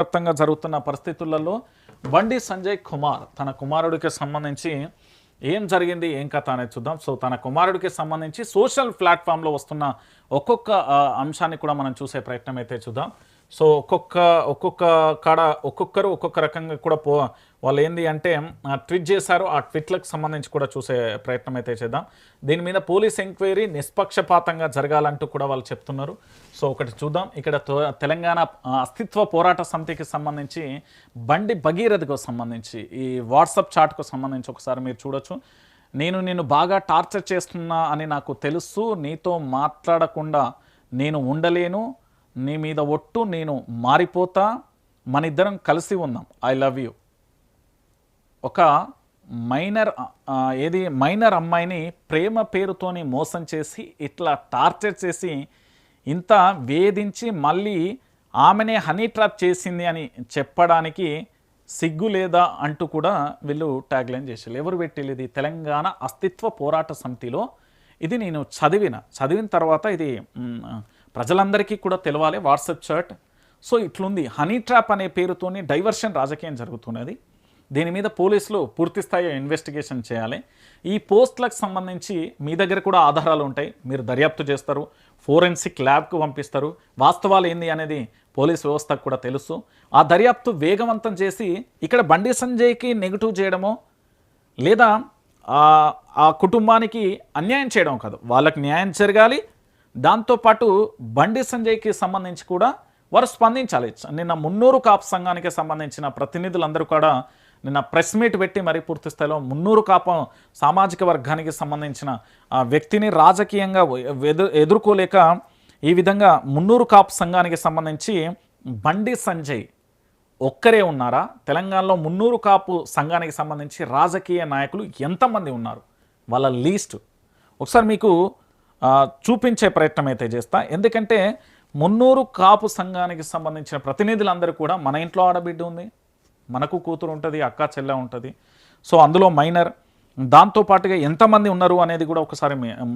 వ్యాప్తంగా జరుగుతున్న పరిస్థితులలో బండి సంజయ్ కుమార్ తన కుమారుడికి సంబంధించి ఏం జరిగింది ఏం కథ అనేది చూద్దాం. సో తన కుమారుడికి సంబంధించి సోషల్ ప్లాట్ఫామ్లో వస్తున్న ఒక్కొక్క అంశాన్ని కూడా మనం చూసే ప్రయత్నం అయితే చూద్దాం. సో ఒక్కొక్క కాడ ఒక్కొక్కరు ఒక్కొక్క రకంగా కూడా వాళ్ళు ఏంది అంటే ట్వీట్ చేశారు. ఆ ట్వీట్లకు సంబంధించి కూడా చూసే ప్రయత్నం అయితే చేద్దాం. దీని మీద పోలీస్ ఎంక్వైరీ నిష్పక్షపాతంగా జరగాలంటూ కూడా వాళ్ళు చెప్తున్నారు. సో ఒకటి చూద్దాం. ఇక్కడ తెలంగాణ అస్తిత్వ పోరాట సమితికి సంబంధించి బండి భగీరథకు సంబంధించి ఈ వాట్సాప్ చాట్కు సంబంధించి ఒకసారి మీరు చూడొచ్చు. నిన్ను బాగా టార్చర్ చేస్తున్నా అని నాకు తెలుసు, నీతో మాట్లాడకుండా నేను ఉండలేను, నీ మీద ఒట్టు, నేను మారిపోతా, మనిద్దరం కలిసి ఉందాం, ఐ లవ్ యూ. ఒక మైనర్ అమ్మాయిని ప్రేమ పేరుతోని మోసం చేసి ఇట్లా టార్చర్ చేసి ఇంత వేధించి మళ్ళీ ఆమెనే హనీ ట్రాప్ చేసింది అని చెప్పడానికి సిగ్గు లేదా అంటూ కూడా వీళ్ళు ట్యాగ్లైన్ చేశారు. ఎవరు పెట్టిల్లు? ఇది తెలంగాణ అస్తిత్వ పోరాట సమితిలో. ఇది నేను చదివిన తర్వాత ఇది ప్రజలందరికీ కూడా తెలవాలి. WhatsApp chat. సో ఇట్లుంది. హనీ ట్రాప్ అనే పేరుతోని డైవర్షన్ రాజకీయం జరుగుతున్నది. దీని మీద పోలీసులు పూర్తి స్థాయిలో ఇన్వెస్టిగేషన్ చేయాలి. ఈ పోస్టులకు సంబంధించి మీ దగ్గర కూడా ఆధారాలు ఉంటాయి, మీరు దర్యాప్తు చేస్తారు, ఫోరెన్సిక్ ల్యాబ్కు పంపిస్తారు. వాస్తవాలు ఏంది అనేది పోలీస్ వ్యవస్థకు కూడా తెలుసు. ఆ దర్యాప్తు వేగవంతం చేసి ఇక్కడ బండి సంజయ్కి నెగిటివ్ చేయడమో లేదా ఆ కుటుంబానికి అన్యాయం చేయడం కాదు, వాళ్ళకి న్యాయం జరగాలి. దాంతోపాటు బండి సంజయ్కి సంబంధించి కూడా వారు స్పందించాలి. నిన్న మున్నూరు కాపు సంఘానికి సంబంధించిన ప్రతినిధులందరూ కూడా నిన్న ప్రెస్ మీట్ పెట్టి మరీ పూర్తి స్థాయిలో మున్నూరు కాపు సామాజిక వర్గానికి సంబంధించిన వ్యక్తిని రాజకీయంగా ఎదుర్కోలేక ఈ విధంగా మున్నూరు కాపు సంఘానికి సంబంధించి బండి సంజయ్ ఒక్కరే ఉన్నారా? తెలంగాణలో మున్నూరు కాపు సంఘానికి సంబంధించి రాజకీయ నాయకులు ఎంతమంది ఉన్నారు, వాళ్ళ లీస్ట్ ఒకసారి మీకు చూపించే ప్రయత్నం అయితే చేస్తా. ఎందుకంటే మున్నూరు కాపు సంఘానికి సంబంధించిన ప్రతినిధులందరూ కూడా మన ఇంట్లో ఆడబిడ్డ ఉంది, మనకు కూతురు ఉంటుంది, అక్క చెల్లె ఉంటుంది. సో అందులో మైనర్, దాంతోపాటుగా ఎంతమంది ఉన్నారు అనేది కూడా ఒకసారి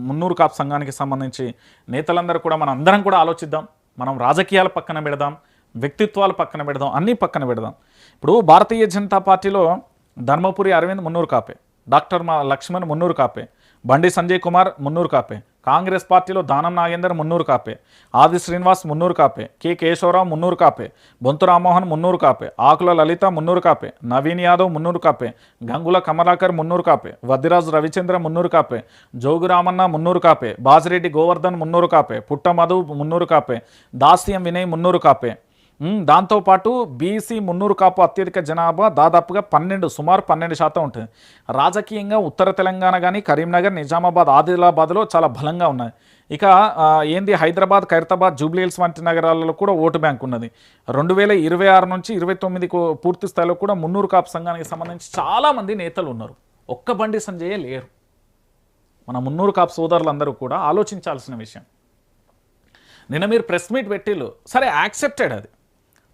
మున్నూరు కాపు సంఘానికి సంబంధించి నేతలందరూ కూడా మనం అందరం కూడా ఆలోచిద్దాం. మనం రాజకీయాల పక్కన పెడదాం, వ్యక్తిత్వాలు పక్కన పెడదాం, అన్నీ పక్కన పెడదాం. ఇప్పుడు భారతీయ జనతా పార్టీలో ధర్మపురి అరవింద్ మున్నూరు కాపే, డాక్టర్ లక్ష్మణ్ మున్నూరు కాపే, బండి సంజయ్ కుమార్ మున్నూరు కాపే, కాంగ్రెస్ పార్టీలో దానం నాగేందర్ మున్నూరు కాపే, ఆది శ్రీనివాస్ మున్నూరు కాపే, కె కేశవరావు మున్నూరు కాపే, బొంతు రామ్మోహన్ మున్నూరు కాపే, ఆకుల లలిత మున్నూరు కాపే, నవీన్ యాదవ్ మున్నూరు కాపే, గంగుల కమలాకర్ మున్నూరు కాపే, వద్దిరాజు రవిచంద్ర మున్నూరు కాపే, జోగు రామన్న మున్నూరు కాపే, బాజిరెడ్డి గోవర్ధన్ మున్నూరు కాపే, పుట్ట మధు మున్నూరు కాపే, దాస్యం వినయ్ మున్నూరు కాపే. దాంతోపాటు బీసీ మున్నూరు కాపు అత్యధిక జనాభా దాదాపుగా సుమారు 12% ఉంటుంది. రాజకీయంగా ఉత్తర తెలంగాణ కానీ కరీంనగర్, నిజామాబాద్, ఆదిలాబాద్లో చాలా బలంగా ఉన్నాయి. ఇక ఏంది హైదరాబాద్, ఖైరతాబాద్, జూబ్లీహిల్స్ వంటి నగరాలలో కూడా ఓటు బ్యాంక్ ఉన్నది. 2026 నుంచి 29 పూర్తి స్థాయిలో కూడా మున్నూరు కాపు సంఘానికి సంబంధించి చాలామంది నేతలు ఉన్నారు. ఒక్క బండి సంజయే లేరు. మన మున్నూరు కాపు సోదరులందరూ కూడా ఆలోచించాల్సిన విషయం. నిన్న మీరు ప్రెస్ మీట్ పెట్టిళ్ళు, సరే యాక్సెప్టెడ్, అది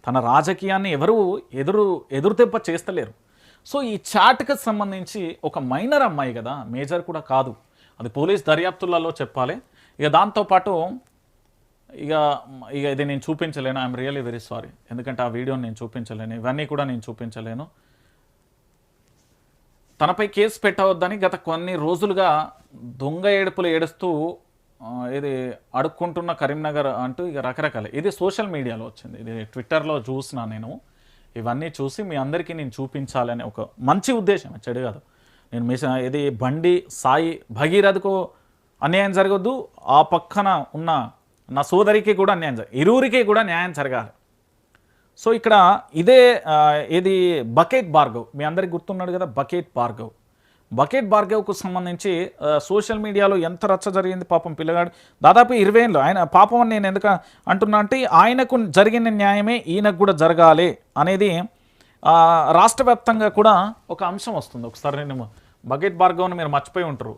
తన రాజకీయాన్ని ఎవరు ఎదురుదెబ్బ చేస్తలేరు. సో ఈ చాట్కి సంబంధించి ఒక మైనర్ అమ్మాయి కదా, మేజర్ కూడా కాదు, అది పోలీస్ దర్యాప్తులలో చెప్పాలి. ఇక దాంతోపాటు ఇక ఇది నేను చూపించలేను, ఐఎమ్ రియల్లీ వెరీ సారీ. ఎందుకంటే ఆ వీడియోని నేను చూపించలేను, ఇవన్నీ కూడా నేను చూపించలేను. తనపై కేసు పెట్టవద్దని గత కొన్ని రోజులుగా దొంగ ఏడుపులు ఏడుస్తూ ఇది అడుక్కుంటున్న కరీంనగర్ అంటూ ఇక రకరకాల, ఇది సోషల్ మీడియాలో వచ్చింది, ఇది ట్విట్టర్లో చూసిన నేను. ఇవన్నీ చూసి మీ అందరికీ నేను చూపించాలని ఒక మంచి ఉద్దేశం, చెడు కాదు. నేను ఇది బండి సాయి భగీరథకు అన్యాయం జరగద్దు, ఆ పక్కన ఉన్న నా సోదరికి కూడా అన్యాయం ఇరువురికి కూడా న్యాయం జరగాలి. సో ఇక్కడ ఇదే ఇది బకెట్ భార్గవ్, మీ అందరికి గుర్తున్నాడు కదా, బకెట్ భార్గవ్కు సంబంధించి సోషల్ మీడియాలో ఎంత రచ్చ జరిగింది. పాపం పిల్లగాడు దాదాపు 20 ఏళ్ళు, ఆయన పాపం అని నేను ఎందుకు అంటున్నా అంటే ఆయనకు జరిగిన న్యాయమే ఈయనకు కూడా జరగాలి అనేది రాష్ట్ర వ్యాప్తంగా కూడా ఒక అంశం వస్తుంది. ఒకసారి నేను బకెట్ భార్గవ్ని మీరు మర్చిపోయి ఉంటారు.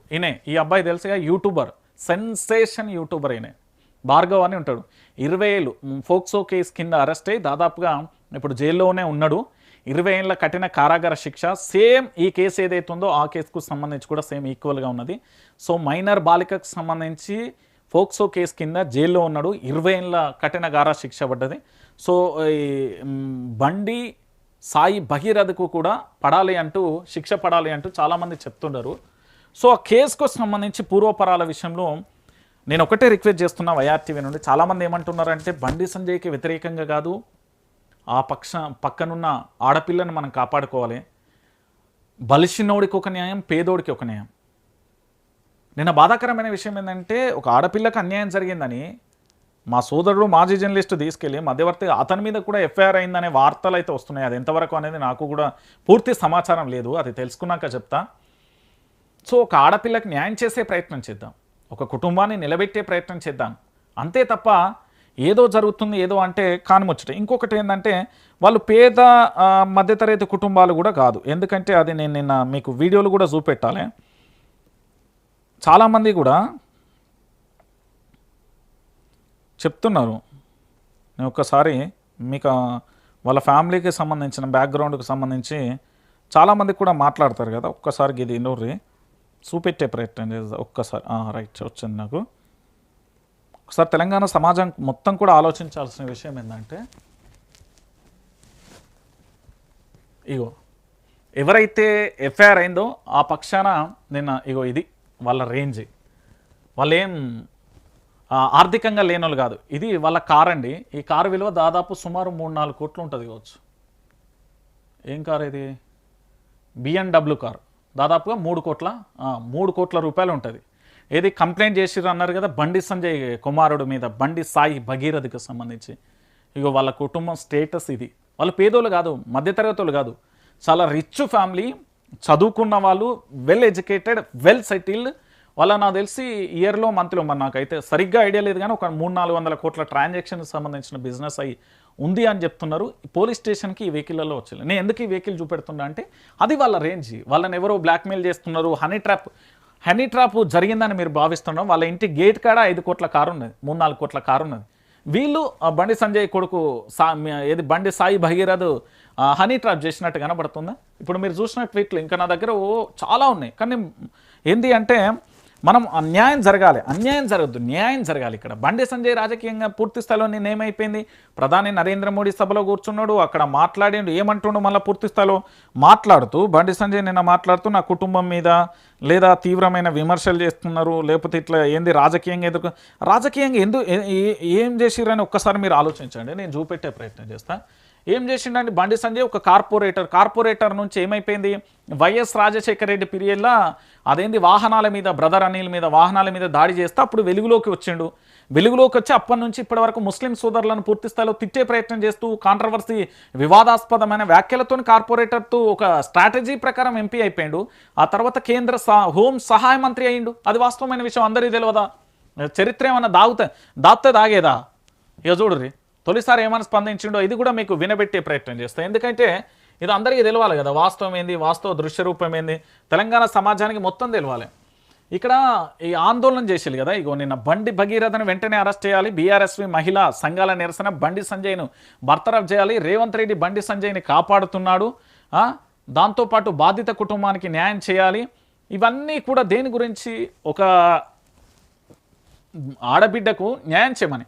ఈ అబ్బాయి తెలుసుగా, యూట్యూబర్, సెన్సేషన్ యూట్యూబర్. భార్గవ్ అని ఉంటాడు. 20 ఏళ్ళు ఫోక్సో కేసు కింద అరెస్ట్ అయ్యి దాదాపుగా ఇప్పుడు జైల్లోనే ఉన్నాడు. 20 ఏళ్ల కఠిన కారాగార శిక్ష. సేమ్ ఈ కేసు ఏదైతే ఉందో ఆ కేసుకు సంబంధించి కూడా సేమ్ ఈక్వల్గా ఉన్నది. సో మైనర్ బాలికకు సంబంధించి ఫోక్సో కేసు కింద జైల్లో ఉన్నాడు. 20 ఏళ్ళ కఠిన గారా శిక్ష పడ్డది. సో ఈ బండి సాయి భగీరథకు కూడా పడాలి అంటూ శిక్ష పడాలి అంటూ చాలామంది చెప్తున్నారు. సో ఆ కేసుకు సంబంధించి పూర్వపరాల విషయంలో నేను ఒకటే రిక్వెస్ట్ చేస్తున్నా వైఆర్టీవీ నుండి. చాలామంది ఏమంటున్నారంటే బండి సంజయ్కి వ్యతిరేకంగా కాదు, ఆ పక్కనున్న ఆడపిల్లను మనం కాపాడుకోవాలి. బలిసినోడికి ఒక న్యాయం, పేదోడికి ఒక న్యాయం. నిన్న బాధాకరమైన విషయం ఏంటంటే ఒక ఆడపిల్లకి అన్యాయం జరిగిందని మా సోదరుడు మాజీ జర్నలిస్టు తీసుకెళ్ళి మధ్యవర్తి అతని మీద కూడా ఎఫ్ఐఆర్ అయిందనే వార్తలు అయితే వస్తున్నాయి. అది ఎంతవరకు అనేది నాకు కూడా పూర్తి సమాచారం లేదు, అది తెలుసుకున్నాక చెప్తా. సో ఒక ఆడపిల్లకి న్యాయం చేసే ప్రయత్నం చేద్దాం, ఒక కుటుంబాన్ని నిలబెట్టే ప్రయత్నం చేద్దాం, అంతే తప్ప ఏదో జరుగుతుంది ఏదో అంటే కానిముచ్చట. ఇంకొకటి ఏంటంటే వాళ్ళు పేద మధ్యతరగతి కుటుంబాలు కూడా కాదు. ఎందుకంటే అది నేను నిన్న మీకు వీడియోలు కూడా చూపెట్టాలి. చాలామంది కూడా చెప్తున్నారు, నేను ఒక్కసారి మీకు వాళ్ళ ఫ్యామిలీకి సంబంధించిన బ్యాక్గ్రౌండ్కి సంబంధించి చాలామంది కూడా మాట్లాడతారు కదా. ఒక్కసారి ఇది నూర్రి చూపెట్టే ప్రయత్నం చేద్దాం ఒక్కసారి. రైట్, వచ్చింది నాకు. ఒకసారి తెలంగాణ సమాజం మొత్తం కూడా ఆలోచించాల్సిన విషయం ఏంటంటే, ఇగో ఎవరైతే ఎఫ్ఐఆర్ అయిందో ఆ పక్షాన నిన్న ఇగో ఇది వాళ్ళ రేంజ్. వాళ్ళు ఏం ఆర్థికంగా లేనోళ్ళు కాదు. ఇది వాళ్ళ కార్ అండి. ఈ కారు విలువ దాదాపు సుమారు 3-4 కోట్లు ఉంటుంది కావచ్చు. ఏం కారు ఇది? BMW car. దాదాపుగా 3 కోట్ల రూపాయలు ఉంటుంది. ఏది కంప్లైంట్ చేసిర్రు అన్నారు కదా బండి సంజయ్ కుమారుడు మీద, బండి సాయి భగీరథకు సంబంధించి. ఇగో వాళ్ళ కుటుంబం స్టేటస్ ఇది. వాళ్ళు పేదోళ్ళు కాదు, మధ్యతరగతులు కాదు, చాలా రిచ్ ఫ్యామిలీ, చదువుకున్న వాళ్ళు, వెల్ ఎడ్యుకేటెడ్, వెల్ సెటిల్డ్. వాళ్ళ నాకు తెలిసి ఇయర్లో మంత్లో మరి నాకైతే సరిగ్గా ఐడియా లేదు కానీ ఒక 300-400 కోట్ల ట్రాన్సాక్షన్కి సంబంధించిన బిజినెస్ అయి ఉంది అని చెప్తున్నారు. పోలీస్ స్టేషన్కి ఈ వెహికల్లో వచ్చాయి. నేను ఎందుకు ఈ వెహికల్ చూపెడుతున్నా అంటే అది వాళ్ళ రేంజ్. వాళ్ళని ఎవరో బ్లాక్మెయిల్ చేస్తున్నారు, హనీ ట్రాప్ జరిగిందని మీరు భావిస్తున్నాం. వాళ్ళ ఇంటి గేట్ కాడ 5 కోట్ల కారు ఉన్నది, 3-4 కోట్ల కారు ఉన్నది. వీళ్ళు బండి సంజయ్ కొడుకు ఏది బండి సాయి భగీరథ్ హనీ ట్రాప్ చేసినట్టు కనబడుతుందా? ఇప్పుడు మీరు చూసిన ట్వీట్లు ఇంకా నా దగ్గర చాలా ఉన్నాయి. కానీ ఏంటి అంటే మనం అన్యాయం జరగాలి, అన్యాయం జరగద్దు, న్యాయం జరగాలి. ఇక్కడ బండి సంజయ్ రాజకీయంగా పూర్తి స్థాయిలో నేనేమైపోయింది, ప్రధాని నరేంద్ర మోడీ సభలో కూర్చున్నాడు, అక్కడ మాట్లాడిండు, ఏమంటుండు మళ్ళీ పూర్తి స్థాయిలో మాట్లాడుతూ బండి సంజయ్ నిన్న మాట్లాడుతూ నా కుటుంబం మీద లేదా తీవ్రమైన విమర్శలు చేస్తున్నారు, లేకపోతే ఇట్లా ఏంది రాజకీయంగా ఏం చేసిరని ఒక్కసారి మీరు ఆలోచించండి. నేను చూపెట్టే ప్రయత్నం చేస్తాను. ఏం చేసిండండి బండి సంజయ్? ఒక కార్పొరేటర్ నుంచి ఏమైపోయింది, వైఎస్ రాజశేఖర రెడ్డి పీరియడ్లో అదేంది వాహనాల మీద, బ్రదర్ అనిల్ మీద వాహనాల మీద దాడి చేస్తే అప్పుడు వెలుగులోకి వచ్చిండు. వెలుగులోకి వచ్చి అప్పటి నుంచి ఇప్పటి వరకు ముస్లిం సోదరులను పూర్తి స్థాయిలో తిట్టే ప్రయత్నం చేస్తూ కాంట్రవర్సీ వివాదాస్పదమైన వ్యాఖ్యలతో కార్పొరేటర్తో ఒక స్ట్రాటజీ ప్రకారం ఎంపీ అయిపోయాడు. ఆ తర్వాత కేంద్ర హోం సహాయ మంత్రి అయ్యిండు. అది వాస్తవమైన విషయం, అందరికీ తెలియదా? చరిత్ర ఏమన్నా దాగితే దాగేదా? ఇక చూడుర్రి తొలిసారి ఏమైనా స్పందించిండో ఇది కూడా మీకు వినబెట్టే ప్రయత్నం చేస్తాను. ఎందుకంటే ఇది అందరికీ తెలవాలి కదా, వాస్తవం ఏంది, వాస్తవ దృశ్య రూపం ఏంది, తెలంగాణ సమాజానికి మొత్తం తెలవాలి. ఇక్కడ ఈ ఆందోళన చేసేది కదా, ఇగో నిన్న బండి భగీరథను వెంటనే అరెస్ట్ చేయాలి, బీఆర్ఎస్వి మహిళా సంఘాల నిరసన, బండి సంజయ్ను బర్తరఫ్ చేయాలి, రేవంత్ రెడ్డి బండి సంజయ్ని కాపాడుతున్నాడు, దాంతోపాటు బాధిత కుటుంబానికి న్యాయం చేయాలి. ఇవన్నీ కూడా దేని గురించి? ఒక ఆడబిడ్డకు న్యాయం చేయమని.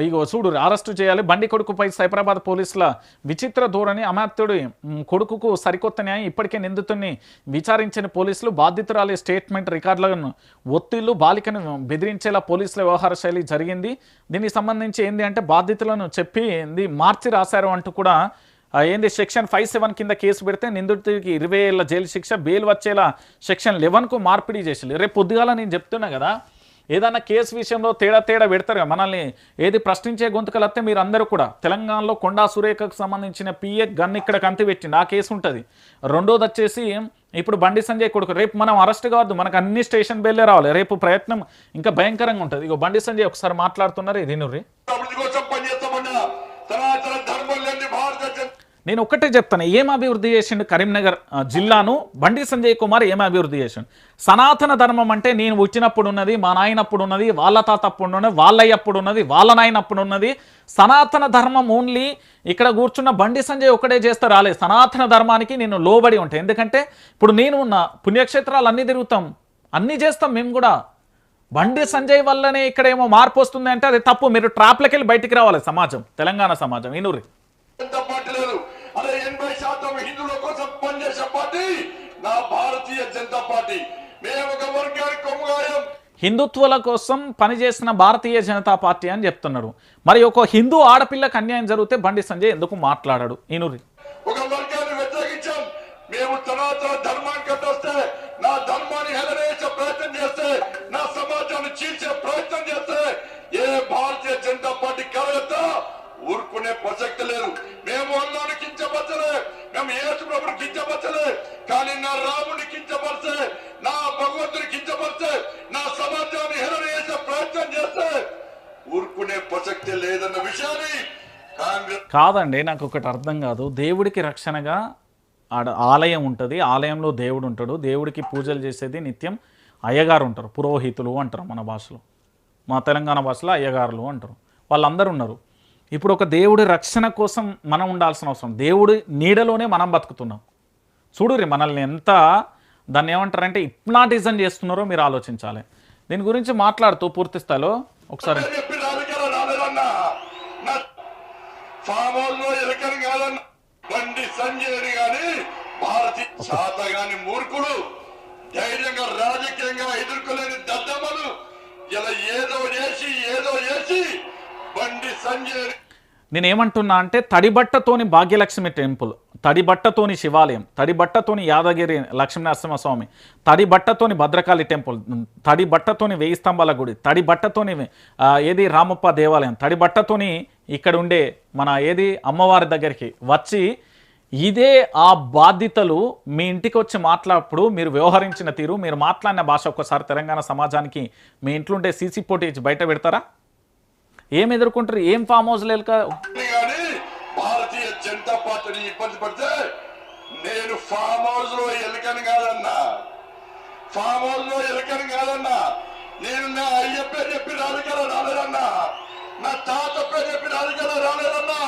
ఇగో చూడు, అరెస్టు చేయాలి, బండి కొడుకుపై సైబరాబాద్ పోలీసుల విచిత్ర ధోరణి, అమాత్యుడి కొడుకుకు సరికొత్త న్యాయం, ఇప్పటికే నిందితుడిని విచారించిన పోలీసులు, బాధితురాలి స్టేట్మెంట్ రికార్డులను ఒత్తిళ్లు, బాలికను బెదిరించేలా పోలీసుల వ్యవహార శైలి జరిగింది. దీనికి సంబంధించి ఏంది అంటే బాధితులను చెప్పి మార్చి రాశారు అంటూ కూడా ఏంది సెక్షన్ 57 కింద కేసు పెడితే నిందితుడికి 20 ఏళ్ల జైలు శిక్ష, బెయిల్ వచ్చేలా సెక్షన్ 11కు మార్పిడి చేసి. రేపు పొద్దుగాల నేను చెప్తున్నా కదా, ఏదన్నా కేసు విషయంలో తేడా పెడతారు కదా మనల్ని, ఏది ప్రశ్నించే గొంతుకలు వస్తే మీరు అందరూ కూడా తెలంగాణలో కొండా సురేఖకు సంబంధించిన పిఏ గన్ ఇక్కడ కంటి పెట్టింది, ఆ కేసు ఉంటుంది. రెండోది వచ్చేసి ఇప్పుడు బండి సంజయ్ కొడుకు. రేపు మనం అరెస్ట్ కావద్దు, మనకు అన్ని స్టేషన్ బెయిలే రావాలి. రేపు ప్రయత్నం ఇంకా భయంకరంగా ఉంటుంది. ఇగో బండి సంజయ్ ఒకసారి మాట్లాడుతున్నారు, ఇది నుర్రి. నేను ఒక్కటే చెప్తాను, ఏం అభివృద్ధి చేసిండు కరీంనగర్ జిల్లాను బండి సంజయ్ కుమార్, ఏం అభివృద్ధి చేసిండు? సనాతన ధర్మం అంటే నేను వచ్చినప్పుడు ఉన్నది, మా నాయనప్పుడు ఉన్నది, వాళ్ళ తాత అప్పుడు ఉన్నది, వాళ్ళయ్యప్పుడు ఉన్నది, వాళ్ళ నాయనప్పుడు ఉన్నది. సనాతన ధర్మం ఓన్లీ ఇక్కడ కూర్చున్న బండి సంజయ్ ఒకటే చేస్తే రాలేదు. సనాతన ధర్మానికి నేను లోబడి ఉంటాను. ఎందుకంటే ఇప్పుడు నేను ఉన్న పుణ్యక్షేత్రాలు అన్నీ తిరుగుతాం, అన్నీ చేస్తాం మేము కూడా. బండి సంజయ్ వల్లనే ఇక్కడేమో మార్పు వస్తుంది అంటే అది తప్పు. మీరు ట్రాప్లకి వెళ్ళి బయటికి రావాలి సమాజం, తెలంగాణ సమాజం. ఇనూరి పార్టీ లేదు. అదే 80% హిందువుల కోసం పనిచేసే పార్టీ నా భారతీయ జనతా పార్టీ. మేము ఒక వర్గానికి కొమ్ముగాయం. హిందుత్వాల కోసం పనిచేసిన భారతీయ జనతా పార్టీ అని చెప్తున్నాడు. మరి ఒక హిందూ ఆడపిల్లకు అన్యాయం జరిగితే బండి సంజయ్ ఎందుకు మాట్లాడాడు? ఇనూరి ఒక వర్గాన్ని వ్యతిరేకించాం. మేము తనాతన ధర్మాన్ని కట్టొస్తే, నా ధర్మాన్ని హెలనేసే ప్రయత్నం చేస్తే, నా సమాజాన్ని చీల్చే ప్రయత్నం చేస్తే ఏ భారతీయ జనతా పార్టీ కార్యకర్త ఊరుకునే ప్రసక్తి లేదు. మేము అల్లాని కించపరచలే, మేము యేసు ప్రభుని కించపరచలే, కానీ నా రాముని కించపరిచే, నా భగవంతుని కించపరిచే, నా సమాజాన్ని హెలనేసే ప్రయత్నం చేస్తే ఊరుకునే ప్రసక్తి లేదన్న విషయాన్ని కాంగ్రెస్. కాదండి, నాకు ఒకటి అర్థం కాదు. దేవుడికి రక్షణగా ఆలయం ఉంటుంది, ఆలయంలో దేవుడు ఉంటాడు, దేవుడికి పూజలు చేసేది నిత్యం అయ్యగారు ఉంటారు, పురోహితులు అంటారు మన భాషలో, మా తెలంగాణ భాషలో అయ్యగారులు అంటారు. వాళ్ళందరూ ఉన్నారు. ఇప్పుడు ఒక దేవుడి రక్షణ కోసం మనం ఉండాల్సిన అవసరం, దేవుడి నీడలోనే మనం బతుకుతున్నాం. చూడురి మనల్ని ఎంత దాన్ని ఏమంటారంటే హిప్నాటిజం చేస్తున్నారో మీరు ఆలోచించాలి. దీని గురించి మాట్లాడుతూ పూర్తి స్థాయిలో ఒకసారి ఫామ్ హౌస్ లో ఎలకని కాదన్న బండి సంజయ్ గాని భారతీయ శాత గాని మూర్ఖుడు, ధైర్యంగా రాజకీయంగా ఎదుర్కోలేని దద్దమ్మలు ఇలా ఏదో చేసి బండి సంజయ్. నేనేమంటున్నా అంటే తడిబట్టతోని భాగ్యలక్ష్మి టెంపుల్, తడిబట్టతోని శివాలయం, తడిబట్టతోని యాదగిరి లక్ష్మీనరసింహస్వామి, తడిబట్టతోని భద్రకాళి టెంపుల్, తడిబట్టతోని 1000 స్తంభాల గుడి, తడిబట్టతోని ఏది రామప్ప దేవాలయం, తడిబట్టతోని ఇక్కడ ఉండే మన ఏది అమ్మవారి దగ్గరికి వచ్చి ఇదే ఆ బాధ్యతలు మీ ఇంటికి వచ్చి మాట్లాడినప్పుడు మీరు వ్యవహరించిన తీరు, మీరు మాట్లాడిన భాష ఒక్కసారి తెలంగాణ సమాజానికి మీ ఇంట్లో ఉండే సీసీ ఫుటేజ్ బయట పెడతారా? ఏం ఎదుర్కొంటారు? ఏం ఫామ్ హౌస్ లేక భారతీయ జనతా పార్టీని ఇబ్బంది పడితే నేను ఫామ్ హౌస్ లో ఎలకని కాదన్నా, ఫామ్ హౌస్ లో ఎలకని కాదన్నా, నేను నా అయ్య పేరు చెప్పి రాజకీయాలు రాలేదన్నా, నా తాత పేరు చెప్పి రాజకీయాలు రాలేదన్నా,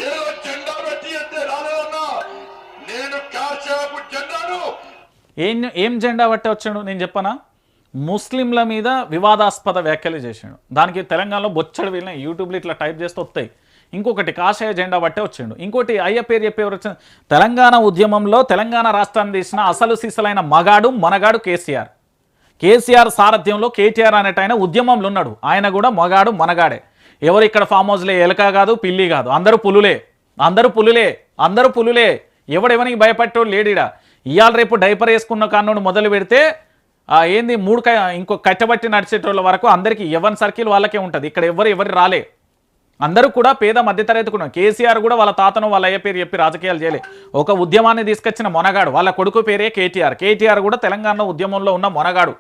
ఏదో జెండా పెట్టి అంటే రాలేదన్నా, నేను కాసేపు జెండాను ఏం జెండా పట్టి వచ్చాడు నేను చెప్పనా? ముస్లింల మీద వివాదాస్పద వ్యాఖ్యలు చేసాడు. దానికి తెలంగాణలో బొచ్చడు వెళ్ళిన యూట్యూబ్లో ఇట్లా టైప్ చేస్తే వస్తాయి. ఇంకొకటి కాషాయ జెండా బట్టే వచ్చాడు. ఇంకోటి అయ్య పేరు చెప్పేవారు వచ్చింది. తెలంగాణ ఉద్యమంలో తెలంగాణ రాష్ట్రాన్ని తీసిన అసలు సీసలైన మగాడు మనగాడు కేసీఆర్. కేసీఆర్ సారథ్యంలో కేటీఆర్ అనేట ఆయన ఉద్యమంలో ఉన్నాడు. ఆయన కూడా మగాడు మనగాడే. ఎవరు ఇక్కడ ఫామ్ హౌస్లే ఎలక కాదు, పిల్లి కాదు, అందరూ పులులే, అందరూ పులులే, అందరూ పులులే. ఎవడెవరికి భయపట్టేవాడు లేడీడా. ఇవాళ రేపు డైపర్ వేసుకున్న కాన్నోడు మొదలు పెడితే ఏంది ఇంకో కట్టబట్టి నడిచేటోళ్ళ వరకు అందరికీ ఎవరి సర్కిల్ వాళ్ళకే ఉంటుంది. ఇక్కడ ఎవరు రాలే, అందరూ కూడా పేద మధ్యతరగతి కూడా. కేసీఆర్ కూడా వాళ్ళ తాతను వాళ్ళ అయ్య పేరు చెప్పి రాజకీయాలు చేయలే. ఒక ఉద్యమాన్ని తీసుకొచ్చిన మొనగాడు, వాళ్ళ కొడుకు పేరే కేటీఆర్. కేటీఆర్ కూడా తెలంగాణ ఉద్యమంలో ఉన్న మొనగాడు.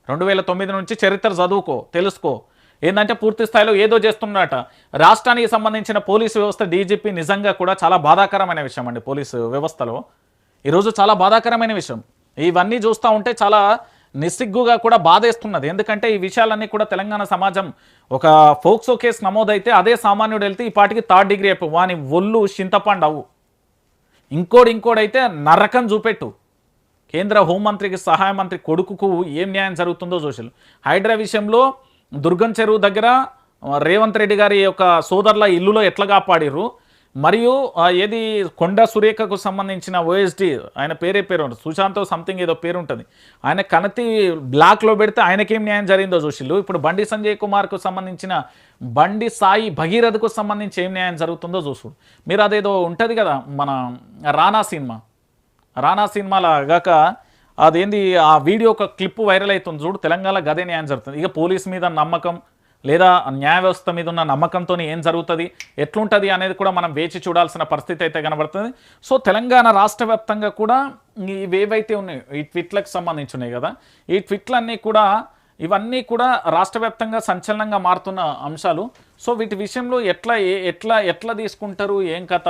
2009 నుంచి చరిత్ర చదువుకో, తెలుసుకో. ఏంటంటే పూర్తి స్థాయిలో ఏదో చేస్తున్నట. రాష్ట్రానికి సంబంధించిన పోలీసు వ్యవస్థ డీజీపీ నిజంగా కూడా చాలా బాధాకరమైన విషయం అండి. పోలీసు వ్యవస్థలో ఈరోజు చాలా బాధాకరమైన విషయం. ఇవన్నీ చూస్తూ ఉంటే చాలా నిస్సిగ్గుగా కూడా బాధేస్తున్నది. ఎందుకంటే ఈ విషయాలన్నీ కూడా తెలంగాణ సమాజం ఒక ఫోక్సో కేసు నమోదైతే అదే సామాన్యుడు వెళ్తే ఈ పాటికి 3rd డిగ్రీ అయిపో వాని ఒళ్ళు చింతపండు అవు. ఇంకోడైతే నరకం చూపెట్టు. కేంద్ర హోంమంత్రికి సహాయ మంత్రి కొడుకుకు ఏం న్యాయం జరుగుతుందో చూసారు. హైడ్రా విషయంలో దుర్గం చెరువు దగ్గర రేవంత్ రెడ్డి గారి యొక్క సోదరుల ఇల్లులో ఎట్లా కాపాడిర్రు, మరియు ఏది కొండ సురేఖకు సంబంధించిన ఓఎస్డి ఆయన పేరు సుశాంత్ సంథింగ్ ఏదో పేరు ఉంటుంది, ఆయన కనతి బ్లాక్లో పెడితే ఆయనకేం న్యాయం జరిగిందో చూసిళ్ళు. ఇప్పుడు బండి సంజయ్ కుమార్కు సంబంధించిన బండి సాయి భగీరథకు సంబంధించి ఏం న్యాయం జరుగుతుందో చూసుడు. మీరు అదేదో ఉంటుంది కదా మన రానా సినిమాలో గాక అదేంది ఆ వీడియో ఒక క్లిప్ వైరల్ అవుతుంది చూడు. తెలంగాణ గదే న్యాయం జరుగుతుంది. ఇక పోలీస్ మీద నమ్మకం లేదా న్యాయ వ్యవస్థ మీద ఉన్న నమ్మకంతో ఏం జరుగుతుంది, ఎట్లుంటుంది అనేది కూడా మనం వేచి చూడాల్సిన పరిస్థితి అయితే కనబడుతుంది. సో తెలంగాణ రాష్ట్ర వ్యాప్తంగా కూడా ఇవేవైతే ఉన్నాయి ఈ ట్విట్లకు సంబంధించి ఉన్నాయి కదా, ఈ ట్విట్లన్నీ కూడా ఇవన్నీ కూడా రాష్ట్ర వ్యాప్తంగా సంచలనంగా మారుతున్న అంశాలు. సో వీటి విషయంలో ఎట్లా తీసుకుంటారు, ఏం కథ,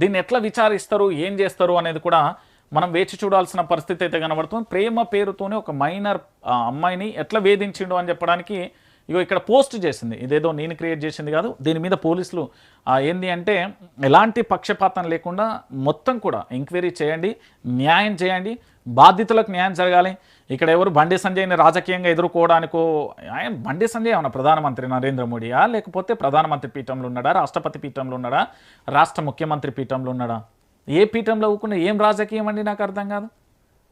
దీన్ని ఎట్లా విచారిస్తారు, ఏం చేస్తారు అనేది కూడా మనం వేచి చూడాల్సిన పరిస్థితి అయితే కనబడుతుంది. ప్రేమ పేరుతోనే ఒక మైనర్ అమ్మాయిని ఎట్లా వేధించిండు అని చెప్పడానికి ఇగో ఇక్కడ పోస్ట్ చేసింది. ఇదేదో నేను క్రియేట్ చేసింది కాదు. దీని మీద పోలీసులు ఏంది అంటే ఎలాంటి పక్షపాతం లేకుండా మొత్తం కూడా ఎంక్వైరీ చేయండి, న్యాయం చేయండి, బాధితులకు న్యాయం జరగాలి. ఇక్కడ ఎవరు బండి సంజయ్ని రాజకీయంగా ఎదుర్కోవడానికో, ఆయన బండి సంజయ్ ఏమన్నా ప్రధానమంత్రి నరేంద్ర మోడీయా, లేకపోతే ప్రధానమంత్రి పీఠంలో ఉన్నాడా, రాష్ట్రపతి పీఠంలో ఉన్నాడా, రాష్ట్ర ముఖ్యమంత్రి పీఠంలో ఉన్నాడా? ఏ పీఠంలో ఊకున్న ఏం రాజకీయం అండి, నాకు అర్థం కాదు.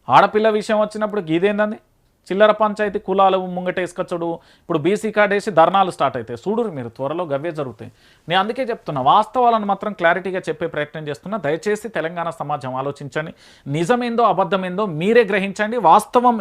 ఆడపిల్ల విషయం వచ్చినప్పుడు గీదేందండి, చిల్లర పంచాయతీ కులాలు ముంగటేసుకొచ్చుడు. ఇప్పుడు బీసీ కార్డు వేసి ధర్నాలు స్టార్ట్ అవుతాయి, చూడురు మీరు, త్వరలో గవ్వే జరుగుతాయి. నేను అందుకే చెప్తున్నా, వాస్తవాలను మాత్రం క్లారిటీగా చెప్పే ప్రయత్నం చేస్తున్నా. దయచేసి తెలంగాణ సమాజం ఆలోచించండి, నిజమేందో అబద్ధమేందో మీరే గ్రహించండి. వాస్తవం